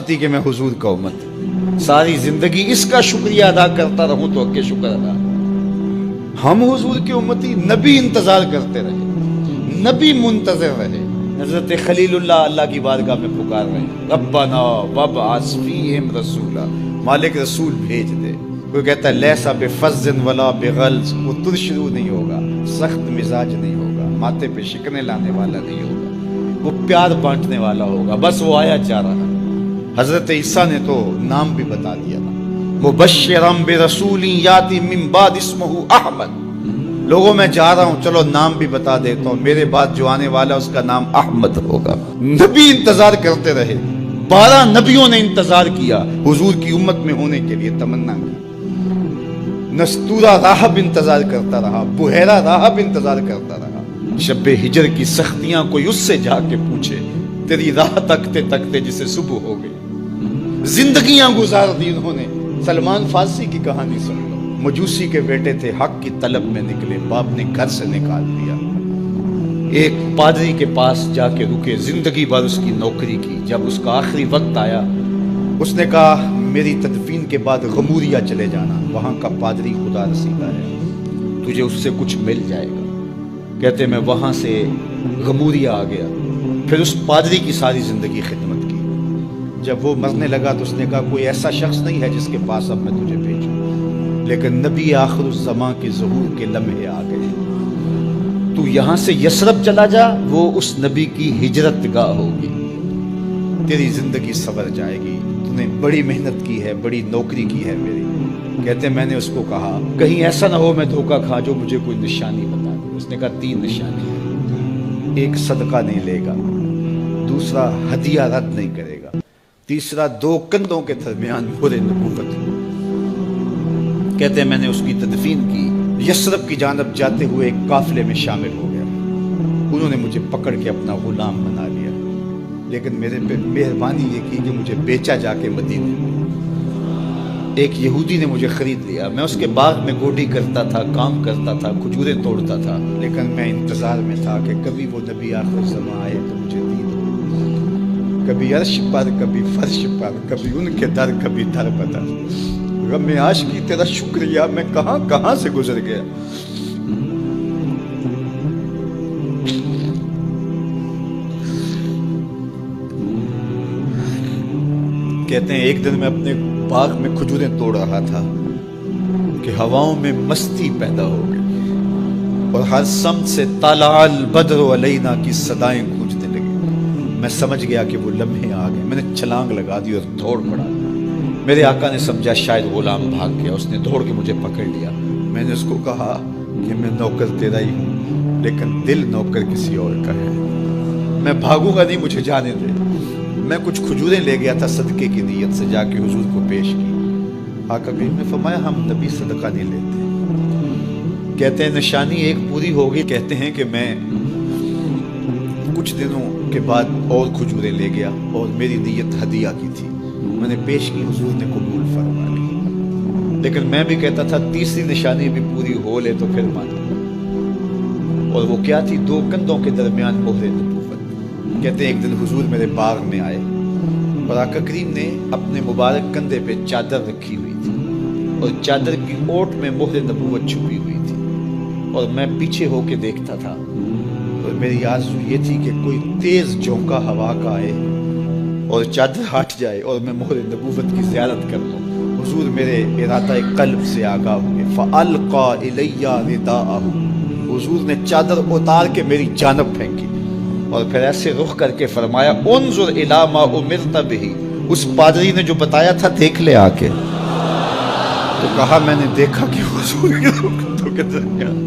کہ میں حضور کا امت ساری زندگی اس کا شکریہ ادا کرتا رہوں تو کہ شکر ادا. ہم حضور کے امتی نبی انتظار کرتے رہے, نبی منتظر رہے. حضرت خلیل اللہ کی بارگاہ میں پکار رہے, ربنا وابعث فیہم رسولا, مالک رسول بھیج دے. کوئی کہتا ہے لیسا بفظ ولا بغلظ, وہ ترشرو نہیں ہوگا, سخت مزاج نہیں ہوگا, ماتھے پہ شکنے لانے والا نہیں ہوگا, وہ پیار بانٹنے والا ہوگا. بس وہ آیا چاہ رہا. حضرت عیسیٰ نے تو نام بھی بتا دیا نا, مبشرم برسول یاتی من بعد اسمہ احمد. لوگوں میں جا رہا ہوں, چلو نام بھی بتا دیتا ہوں, میرے بعد جو آنے والا اس کا نام احمد ہوگا. نبی انتظار کرتے رہے, 12 نبیوں نے انتظار کیا حضور کی امت میں ہونے کے لیے, تمنا کی. نستورہ راہب انتظار کرتا رہا, بحیرہ راہب انتظار کرتا رہا. شب ہجر کی سختیاں کوئی اس سے جا کے پوچھے, تیری راہ تکتے تکتے جسے صبح ہو گئی. زندگیاں گزار دی انہوں نے. سلمان فارسی کی کہانی سن لو, مجوسی کے بیٹے تھے, حق کی طلب میں نکلے, باپ نے گھر سے نکال دیا. ایک پادری کے پاس جا کے رکے, زندگی بھر اس کی نوکری کی. جب اس کا آخری وقت آیا, اس نے کہا میری تدفین کے بعد غموریا چلے جانا, وہاں کا پادری خدا رسیدہ ہے, تجھے اس سے کچھ مل جائے گا. کہتے میں وہاں سے غموریا آ گیا. پھر اس پادری کی ساری زندگی خدمت کی. جب وہ مرنے لگا تو اس نے کہا کوئی ایسا شخص نہیں ہے جس کے پاس اب میں تجھے بھیجوں, لیکن نبی آخر الزمان کے ظہور کے لمحے آ گئے. تو یہاں سے یثرب چلا جا, وہ اس نبی کی ہجرت گاہ ہوگی. تیری زندگی سنور جائے گی. تو نے بڑی محنت کی ہے, بڑی نوکری کی ہے میری. کہتے میں نے اس کو کہا کہیں ایسا نہ ہو میں دھوکہ کھا جو مجھے کوئی نشانی بتا دے. اس نے کہا 3 نشانی ہیں. ایک صدقہ نہیں لے گا, دوسرا ہدیہ رد نہیں کرے گا, تیسرا 2 کندھوں کے درمیان مہر نبوت. کہتے ہیں میں نے اس کی تدفین کی. یثرب کی جانب جاتے ہوئے ایک قافلے میں شامل ہو گیا. انہوں نے مجھے پکڑ کے اپنا غلام بنا لیا, لیکن میرے پہ مہربانی یہ کی کہ مجھے بیچا جا کے مدینے میں. ایک یہودی نے مجھے خرید لیا. میں اس کے باغ میں گوڈی کرتا تھا, کام کرتا تھا, کھجوریں توڑتا تھا, لیکن میں انتظار میں تھا کہ کبھی وہ نبی آخر زمان آئے تو مجھے دید ہو. کبھی عرش پر, کبھی فرش پر, کبھی ان کے در, کبھی در بدر. غم عاشقی تیرا شکریہ, میں کہاں کہاں سے گزر گیا. کہتے ہیں ایک دن میں اپنے باغ میں کھجوریں توڑ رہا تھا کہ ہواؤں میں مستی پیدا ہو گئی, اور ہر سمت سے طلع البدر علینا کی صدائیں گونجنے لگی. میں سمجھ گیا کہ وہ لمحے آ گئے. میں نے چھلانگ لگا دی اور دوڑ پڑا. میرے آقا نے سمجھا شاید غلام بھاگ گیا. اس نے دوڑ کے مجھے پکڑ لیا. میں نے اس کو کہا کہ میں نوکر تیرا ہی ہوں, لیکن دل نوکر کسی اور کا ہے. میں بھاگوں گا نہیں, مجھے جانے دے. میں کچھ کھجوریں لے گیا تھا صدقے کی نیت سے, جا کے حضور کو پیش کی. آقا کریم نے فرمایا ہم نبی صدقہ نہیں لیتے. کہتے ہیں نشانی ایک پوری ہو گئی. کہتے ہیں کہ میں کچھ دنوں کے بعد اور کھجوریں لے گیا, اور میری نیت ہدیہ کی تھی. میں نے پیش کی, حضور نے قبول فرما لی. لیکن میں بھی کہتا تھا تیسری نشانی بھی پوری ہو لے تو پھر مانا. اور وہ کیا تھی؟ 2 کندھوں کے درمیان مہر نبوت. کہتے ہیں ایک دن حضور میرے باغ میں آئے, اور آقا کریم نے اپنے مبارک کندھے پہ چادر رکھی ہوئی تھی, اور چادر کی اوٹ میں مہر نبوت چھپی ہوئی تھی. اور میں پیچھے ہو کے دیکھتا تھا, اور میری آرزو یہ تھی کہ کوئی تیز جھونکا ہوا کا آئے اور چادر ہٹ جائے اور میں مہر نبوت کی زیارت کر لوں. حضور میرے ارادہ قلب سے آگاہ ہوئے. فَأَلْقَى إِلَيَّ رِدَاءَهُ, حضور نے چادر اتار کے میری جانب پھینکی, اور پھر ایسے رخ کر کے فرمایا انظر الی ما امرت بہ, اس پادری نے جو بتایا تھا دیکھ لے آ کے. تو کہا میں نے دیکھا کہ حضور کے رخوں کے درمیان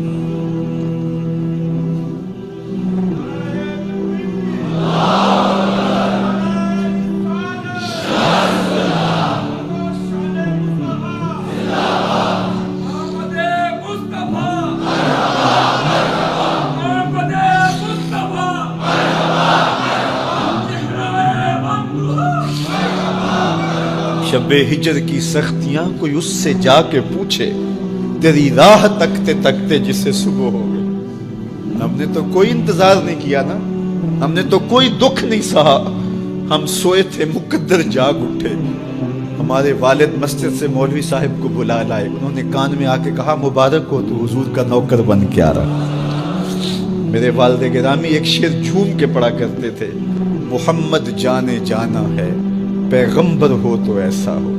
شب ہجر کی سختیاں کوئی اس سے جا کے پوچھے, تیری راہ تکتے تکتے جسے صبح ہو گئی. ہم نے تو کوئی انتظار نہیں کیا نا, ہم نے تو کوئی دکھ نہیں سہا, ہم سوئے تھے مقدر جاگ اٹھے. ہمارے والد مسجد سے مولوی صاحب کو بلا لائے. انہوں نے کان میں آ کے کہا مبارک ہو تو حضور کا نوکر بن کے آ رہا. میرے والد گرامی ایک شعر جھوم کے پڑھا کرتے تھے, محمد جانے جانا ہے پیغمبر ہو تو ایسا ہو,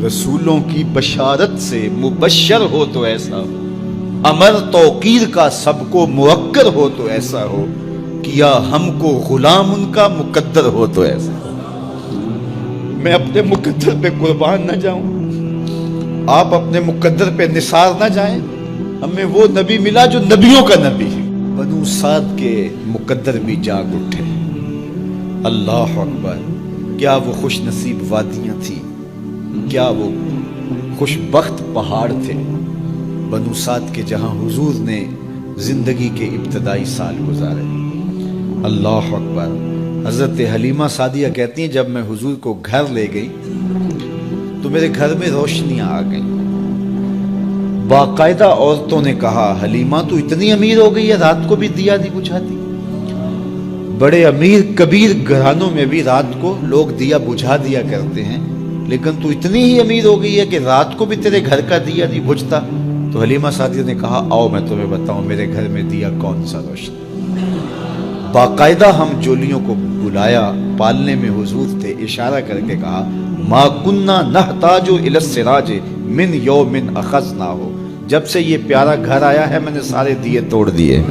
رسولوں کی بشارت سے مبشر ہو تو ایسا ہو, امر توقیر کا سب کو موکر ہو تو ایسا ہو, کیا ہم کو غلام ان کا مقدر ہو تو ایسا ہو. میں اپنے مقدر پہ قربان نہ جاؤں, آپ اپنے مقدر پہ نثار نہ جائیں. ہمیں وہ نبی ملا جو نبیوں کا نبی ہے. بنو سعد کے مقدر بھی جاگ اٹھے. اللہ اکبر. کیا وہ خوش نصیب وادیاں تھیں, کیا وہ خوش بخت پہاڑ تھے بنو سعد کے, جہاں حضور نے زندگی کے ابتدائی سال گزارے. اللہ اکبر. حضرت حلیمہ سعدیہ کہتی ہیں جب میں حضور کو گھر لے گئی تو میرے گھر میں روشنیاں آ گئیں. باقاعدہ عورتوں نے کہا حلیمہ تو اتنی امیر ہو گئی ہے رات کو بھی دیا نہیں بجھاتی. بڑے امیر کبیر گھرانوں میں بھی رات کو لوگ دیا بجھا دیا کرتے ہیں, لیکن تو اتنی ہی امیر ہو گئی ہے کہ رات کو بھی تیرے گھر کا دیا نہیں بجھتا. تو حلیمہ سعدیہ نے کہا آؤ میں تمہیں بتاؤں میرے گھر میں دیا کون سا روشن. باقاعدہ ہم جولیوں کو بلایا, پالنے میں حضور تھے, اشارہ کر کے کہا ما کننا نحتاج الی السراج من یوم اخذناہ. جب سے یہ پیارا گھر آیا ہے میں نے سارے دیے توڑ دیے.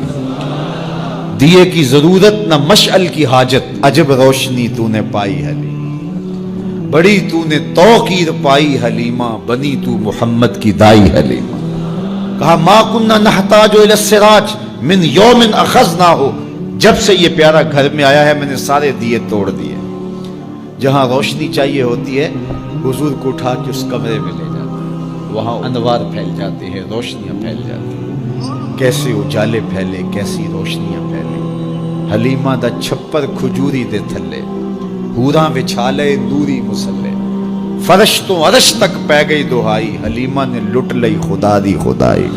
دیے کی ضرورت نہ مشعل کی حاجت, عجب روشنی تو نے پائی حلیمہ, بڑی تو نے توقیر پائی حلیمہ, بنی تو محمد کی دائی حلیمہ. کہا ما کننا نحتاج الی السراج من یوم اخذناہ. جب سے یہ پیارا گھر میں آیا ہے میں نے سارے دیے توڑ دیے. جہاں روشنی چاہیے ہوتی ہے حضور کو اٹھا کے اس کمرے میں لے جاتے ہیں, وہاں انوار پھیل جاتے ہیں, روشنیاں پھیل جاتی ہیں. کیسے اجالے پھیلے, کیسی روشنیاں پھیلے. حلیمہ دا چھپر کھجوری دے تھلے, حوراں وچھالے نوری مسلے, فرش تو عرش تک پہ گئی دہائی, حلیمہ نے لٹ لئی خدا دی خدائی.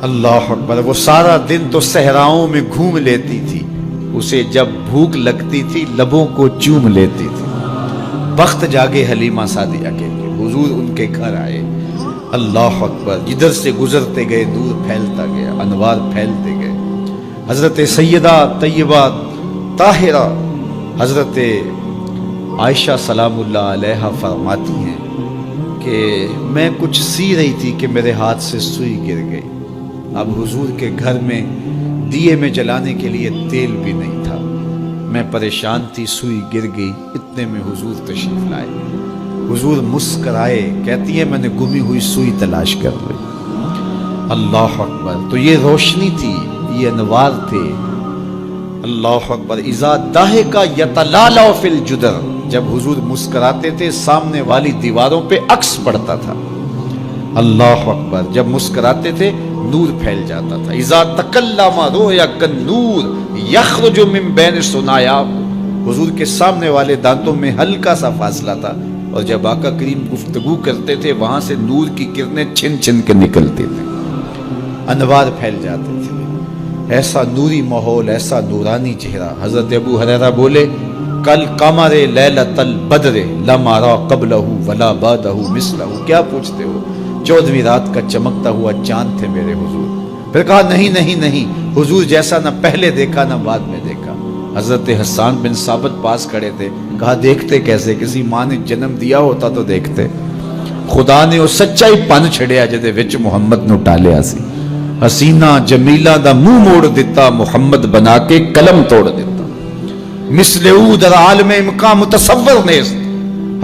اللہ اکبر. وہ سارا دن تو صحراؤں میں گھوم لیتی تھی, اسے جب بھوک لگتی تھی لبوں کو چوم لیتی تھی. بخت جاگے حلیمہ سعدیہ کے, حضور ان کے گھر آئے. اللہ اکبر. جدھر سے گزرتے گئے نور پھیلتا گیا, انوار پھیلتے گئے. حضرت سیدہ طیبہ طاہرہ حضرت عائشہ سلام اللہ علیہا فرماتی ہیں کہ میں کچھ سی رہی تھی کہ میرے ہاتھ سے سوئی گر گئی. اب حضور کے گھر میں دیے میں جلانے کے لیے تیل بھی نہیں تھا. میں پریشان تھی, سوئی گر گئی. اتنے میں حضور تشریف لائے. حضور مسکرائے, کہتی ہے میں نے گمی ہوئی سوئی تلاش کر لی. اللہ اکبر. تو یہ روشنی تھی, یہ انوار تھے. اللہ اکبر. اذا ضحک یتلالع فی الجدر. جب حضور مسکراتے تھے سامنے والی دیواروں پہ عکس پڑتا تھا. اللہ اکبر. جب مسکراتے تھے نور پھیل جاتا تھا. اذا تکلم رؤیا کالنور یخرج من بین ثنایا. حضور کے سامنے والے دانتوں میں ہلکا سا فاصلہ تھا, اور جب آقا کریم گفتگو کرتے تھے وہاں سے نور کی کرنیں چھن چھن کے نکلتی تھیں, انوار پھیل جاتے تھے. ایسا نوری ماحول, ایسا نورانی چہرہ. حضرت ابو ہریرہ بولے کل قمر لیلۃ البدر لم ارى قبلہ ولا بعدہ مثلہ. کیا پوچھتے ہو, 14ویں رات کا چمکتا ہوا چاند تھے میرے حضور. پھر کہا نہیں نہیں نہیں, حضور جیسا نہ پہلے دیکھا نہ بعد میں دیکھا. حضرت حسان بن ثابت پاس کھڑے تھے. کہا دیکھتے کیسے, کسی ماں نے جنم دیا ہوتا تو دیکھتے. خدا نے وہ سچائی پن چھڑیا جدے وچ محمد نو ٹالیا سی. حسینہ جمیلہ دا منہ موڑ دیتا, محمد بنا کے قلم توڑ دیتا. مثل او در عالم امکان متصور نیست.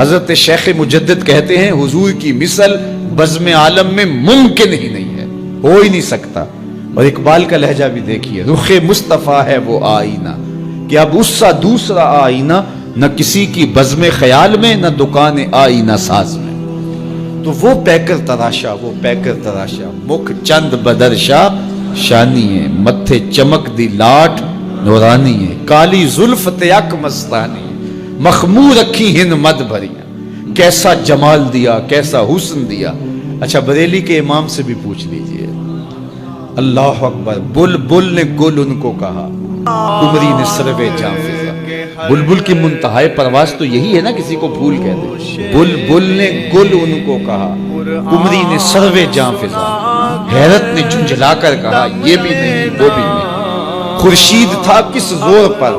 حضرت شیخ مجدد کہتے ہیں حضور کی مثل بزم عالم میں ممکن ہی نہیں ہے, ہو ہی نہیں سکتا. اور اقبال کا لہجہ بھی دیکھیے, رخ مصطفیٰ ہے وہ آئینہ کہ اب اس سا دوسرا آئینہ, نہ کسی کی بزم خیال میں نہ دکان آئینہ ساز میں. تو وہ پیکر تراشا, وہ پیکر تراشا. مکھ چند بدرشا شانی ہے, متھے چمک دی لاٹ نورانی ہے. کالی زلف تیک مستانی, مخمور رکھی ہن مد بھریاں. کیسا جمال دیا, کیسا حسن دیا. اچھا بریلی کے امام سے بھی پوچھ لیجئے. اللہ اکبر. بل بل نے گل ان کو کہا, کمری نے سروے جاں فضا. بلبل کی منتہائے پرواز تو یہی ہے نا کسی کو پھول کہہ دے. بلبل نے گل ان کو کہا, قمری نے سروے جاں فضا, حیرت نے جھنجھلا کر کہا یہ بھی نہیں وہ بھی نہیں. خورشید تھا کس زور پر